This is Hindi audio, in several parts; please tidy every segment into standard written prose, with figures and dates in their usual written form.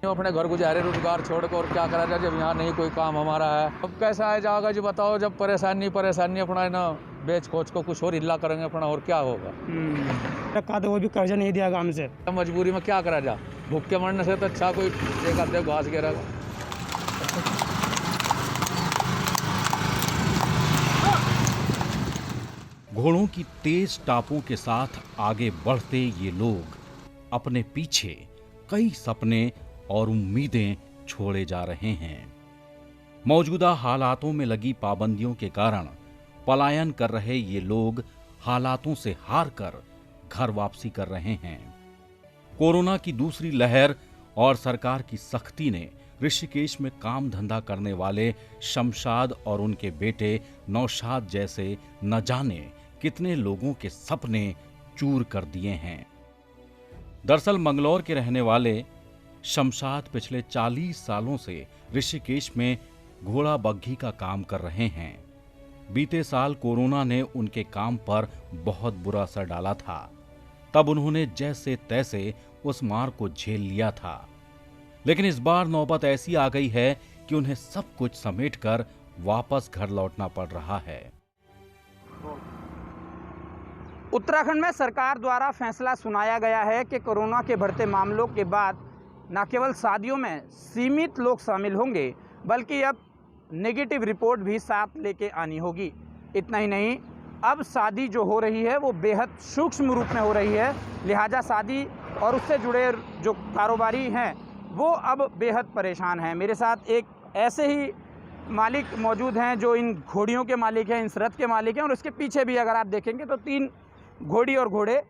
अपने घर गुजारे रोजगार छोड़कर और क्या करा जाए जब यहाँ नहीं कोई काम हमारा है। अब कैसा है जाएगा जी बताओ, जब परेशानी अपना है ना बेच खोच को कुछ और हिला करेंगे अपना, और क्या होगा। रखा तो वो भी कर्जा नहीं दिया हमसे। मजबूरी में क्या करा जा, भूख के मरने से तो अच्छा कोई एक आधे घास गिरेगा। घोड़ों की तेज टापों के साथ आगे बढ़ते ये लोग अपने पीछे कई सपने और उम्मीदें छोड़े जा रहे हैं। मौजूदा हालातों में लगी पाबंदियों के कारण पलायन कर रहे ये लोग हालातों से हार कर घर वापसी कर रहे हैं। कोरोना की दूसरी लहर और सरकार की सख्ती ने ऋषिकेश में काम धंधा करने वाले शमशाद और उनके बेटे नौशाद जैसे न जाने कितने लोगों के सपने चूर कर दिए हैं। दरअसल मंगलौर के रहने वाले शमशाद पिछले 40 सालों से ऋषिकेश में घोड़ा बग्घी का काम कर रहे हैं। बीते साल कोरोना ने उनके काम पर बहुत बुरा असर डाला था। तब उन्होंने जैसे तैसे उस मार को झेल लिया था, लेकिन इस बार नौबत ऐसी आ गई है कि उन्हें सब कुछ समेटकर वापस घर लौटना पड़ रहा है। उत्तराखंड में सरकार द्वारा फैसला सुनाया गया है कि कोरोना के बढ़ते मामलों के बाद न केवल शादियों में सीमित लोग शामिल होंगे, बल्कि अब नेगेटिव रिपोर्ट भी साथ लेके आनी होगी। इतना ही नहीं, अब शादी जो हो रही है वो बेहद सूक्ष्म रूप में हो रही है, लिहाजा शादी और उससे जुड़े जो कारोबारी हैं वो अब बेहद परेशान हैं। मेरे साथ एक ऐसे ही मालिक मौजूद हैं जो इन घोड़ियों के मालिक हैं, इन रथ के मालिक हैं, और उसके पीछे भी अगर आप देखेंगे तो 3 घोड़ी और घोड़े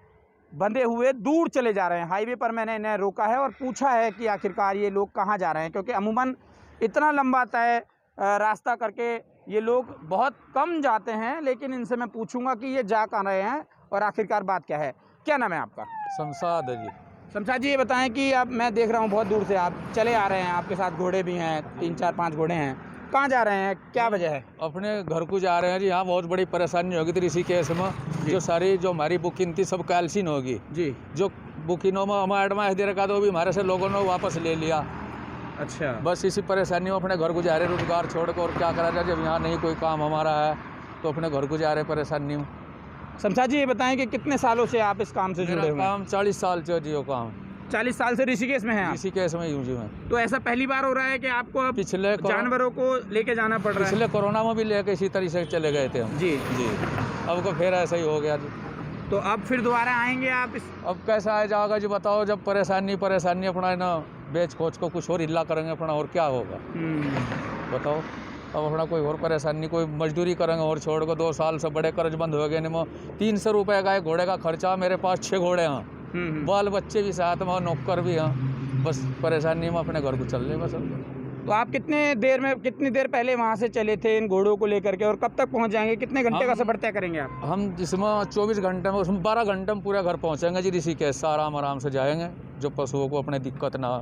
बंधे हुए दूर चले जा रहे हैं। हाईवे पर मैंने इन्हें रोका है और पूछा है कि आखिरकार ये लोग कहाँ जा रहे हैं, क्योंकि अमूमन इतना लंबा तय रास्ता करके ये लोग बहुत कम जाते हैं, लेकिन इनसे मैं पूछूंगा कि ये जा कहाँ रहे हैं और आखिरकार बात क्या है। क्या नाम है आपका? शमशाद है जी। शमशाद जी, ये बताएं कि अब मैं देख रहा हूँ बहुत दूर से आप चले आ रहे हैं, आपके साथ घोड़े भी हैं, 3 4 5 घोड़े हैं, कहाँ जा रहे हैं, क्या वजह है? अपने घर को जा रहे हैं जी। यहाँ बहुत बड़ी परेशानी होगी थी ऋषिकेश में। जो सारी जो हमारी बुकिंग थी सब कैंसिल होगी जी। जो बुकिंगों में हमें एडवांस दे रखा था वो भी हमारे से लोगों ने वापस ले लिया। अच्छा, बस इसी परेशानी में अपने घर गुजारे रोजगार छोड़कर और क्या करा जाए जब यहाँ नहीं कोई काम हमारा है, तो अपने घर गुजारे परेशानी में। शमशाद जी, ये बताएं कि कितने सालों से आप इस काम से जुड़े हुए हैं? काम 40 साल से जियो काम 40 साल से ऋषिकेश में हैं आप? ऋषिकेश में यूं जी मैं। तो ऐसा पहली बार हो रहा है कि आपको अब पिछले जानवरों को लेके जाना पड़ रहा है? पिछले कोरोना में भी लेके इसी तरह से चले गए थे हम जी जी। अब को फिर ऐसा ही हो गया जी। तो अब फिर दोबारा आएंगे आप अब कैसा है जाएगा जी बताओ, जब परेशानी अपना है ना बेच खोच को कुछ और हिला करेंगे अपना, और क्या होगा बताओ। अब अपना कोई और परेशानी, कोई मजदूरी करेंगे और छोड़ को 2 साल से बड़े कर्ज बंद हो गए। नहीं 300 रुपये का एक घोड़े का खर्चा, मेरे पास 6 घोड़े हैं, बाल बच्चे भी साथ में, नौकर भी हैं। बस परेशानी में अपने घर को चल रहे बस। तो आप कितनी देर पहले वहाँ से चले थे इन घोड़ों को लेकर के, और कब तक पहुँच जाएंगे? कितने घंटे का सफर तय करेंगे आप? हम जिसमें 24 घंटे में, उसमें 12 घंटे में पूरे घर पहुँचेंगे जी ऋषिकेश से। आराम से जाएंगे, जो पशुओं को अपने दिक्कत ना,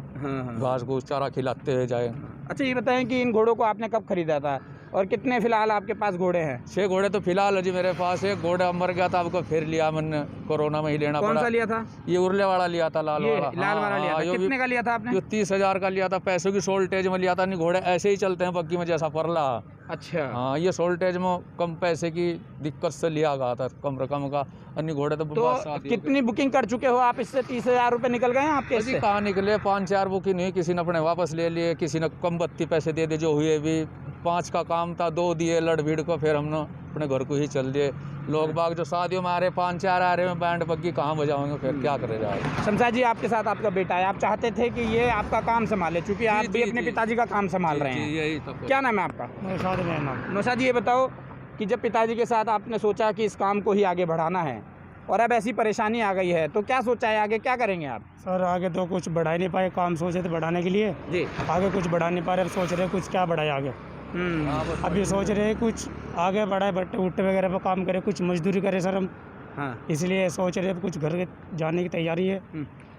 घास घूस चारा खिलाते हुए जाएंगे। अच्छा, ये बताएं कि इन घोड़ों को आपने कब खरीदा था और कितने फिलहाल आपके पास घोड़े हैं? 6 घोड़े तो फिलहाल है जी मेरे पास। एक घोड़ा मर गया था, आपको फिर लिया मैंने, कोरोना में ही लेना पड़ा। कौन सा लिया था? ये उर्ले वाला लिया था, लाल वाला। लाल वाला लिया था। कितने का लिया था आपने? जो 30,000 का लिया था, पैसों की शॉर्टेज में लिया था। नहीं घोड़े ऐसे ही चलते हैं बग्गी में जैसा परला। अच्छा, हाँ, ये शॉर्टेज में कम पैसे की दिक्कत से लिया गया था, कम रकम का। अन्य घोड़े तो कितनी बुकिंग कर चुके हो आप इससे? 30,000 रुपये निकल गए हैं आपके इससे? कहाँ निकले, 5-4 बुकिंग हुई, किसी ने अपने वापस ले लिए, किसी ने कम बत्ती पैसे दे दिए जो हुए भी। 5 का काम था, 2 दिए लड़ भीड़ को, फिर हमने अपने घर को ही चल दिए। लोग बाग जो शादियों में आ रहे 5-4 आ रहे हैं, बैंड बग्गी कहाँ बजाओगे, फिर क्या करे जाए। शमशाद जी, आपके साथ आपका बेटा है, आप चाहते थे कि ये आपका काम संभाले, चूंकि आप भी अपने पिताजी का काम संभाल रहे हैं। यही क्या नाम है आपका? नौशाद मेरा नाम। नौशाद जी, ये बताओ कि जब पिताजी के साथ आपने सोचा कि इस काम को ही आगे बढ़ाना है और अब ऐसी परेशानी आ गई है, तो क्या सोचा है, आगे क्या करेंगे आप? सर आगे तो कुछ बढ़ा ही नहीं पाए, काम सोचे थे बढ़ाने के लिए जी, आगे कुछ बढ़ा नहीं पा रहे। सोच रहे कुछ क्या बढ़ाए आगे। अभी सोच रहे कुछ आगे बढ़ाए, बट्टे उट्टे वगैरह पर काम करे, कुछ मजदूरी करे सर हम। हाँ, इसलिए सोच रहे कुछ घर के जाने की तैयारी है।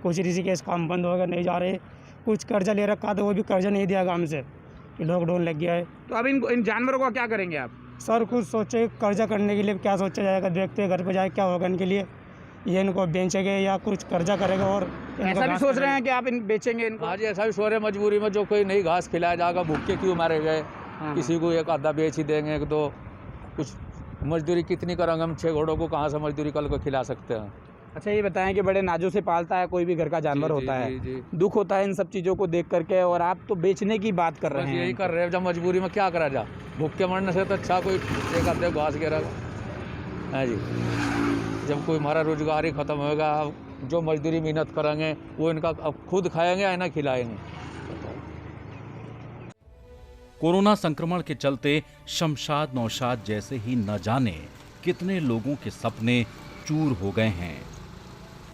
कुछ ऋषिकेश काम बंद हो गया, नहीं जा रहे। कुछ कर्जा ले रखा था, वो भी कर्जा नहीं दिया हमसे, लॉकडाउन लग गया है। तो अब इन जानवरों का क्या करेंगे आप? सर कुछ सोचे कर्जा करने के लिए क्या सोचा जाएगा, देखते हैं घर पे जाए क्या होगा इनके लिए। ये इनको बेचेंगे या कुछ कर्जा करेगा और इनको ऐसा भी घास सोच रहे करेगा। हैं कि आप इन बेचेंगे इनको? हाँ जी, ऐसा भी सो रहे मजबूरी में, जो कोई नहीं घास खिलाया जाएगा, भूखे क्यों मारे गए। हाँ। किसी को एक आधा बेच ही देंगे, एक दो, कुछ मजदूरी कितनी करेंगे हम, 6 घोड़ों को कहाँ से मजदूरी कल को खिला सकते हैं। अच्छा ये बताएं कि बड़े नाजों से पालता है कोई भी घर का जानवर जी, होता जी, है, जी। दुख होता है इन सब चीज़ों को देख करके, और आप तो बेचने की बात कर बस रहे यही हैं। कर रहे हैं, जब मजबूरी में क्या करा जा, भूखे मरने से तो अच्छा कोई एक आधे घास गिरेगा। हाँ जी, जब कोई हमारा रोजगार ही खत्म होगा, जो मजदूरी मेहनत करेंगे वो इनका अब खुद खाएंगे या ना खिलाएंगे। कोरोना संक्रमण के चलते शमशाद नौशाद जैसे ही न जाने कितने लोगों के सपने चूर हो गए हैं।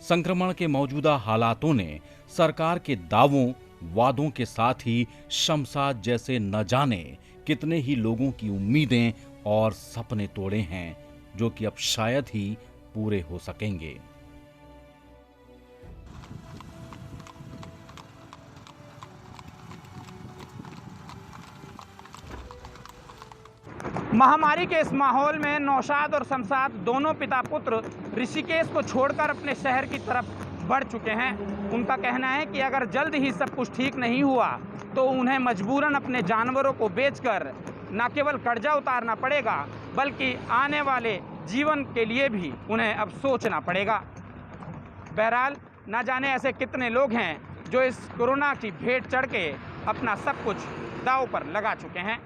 संक्रमण के मौजूदा हालातों ने सरकार के दावों वादों के साथ ही शमशाद जैसे न जाने कितने ही लोगों की उम्मीदें और सपने तोड़े हैं, जो कि अब शायद ही पूरे हो सकेंगे। महामारी के इस माहौल में नौशाद और शमशाद दोनों पिता पुत्र ऋषिकेश को छोड़कर अपने शहर की तरफ बढ़ चुके हैं। उनका कहना है कि अगर जल्द ही सब कुछ ठीक नहीं हुआ तो उन्हें मजबूरन अपने जानवरों को बेचकर न केवल कर्जा उतारना पड़ेगा, बल्कि आने वाले जीवन के लिए भी उन्हें अब सोचना पड़ेगा। बहरहाल न जाने ऐसे कितने लोग हैं जो इस कोरोना की भेंट चढ़ के अपना सब कुछ दांव पर लगा चुके हैं।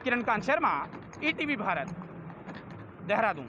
किरण कांत शर्मा, ईटीवी भारत, देहरादून।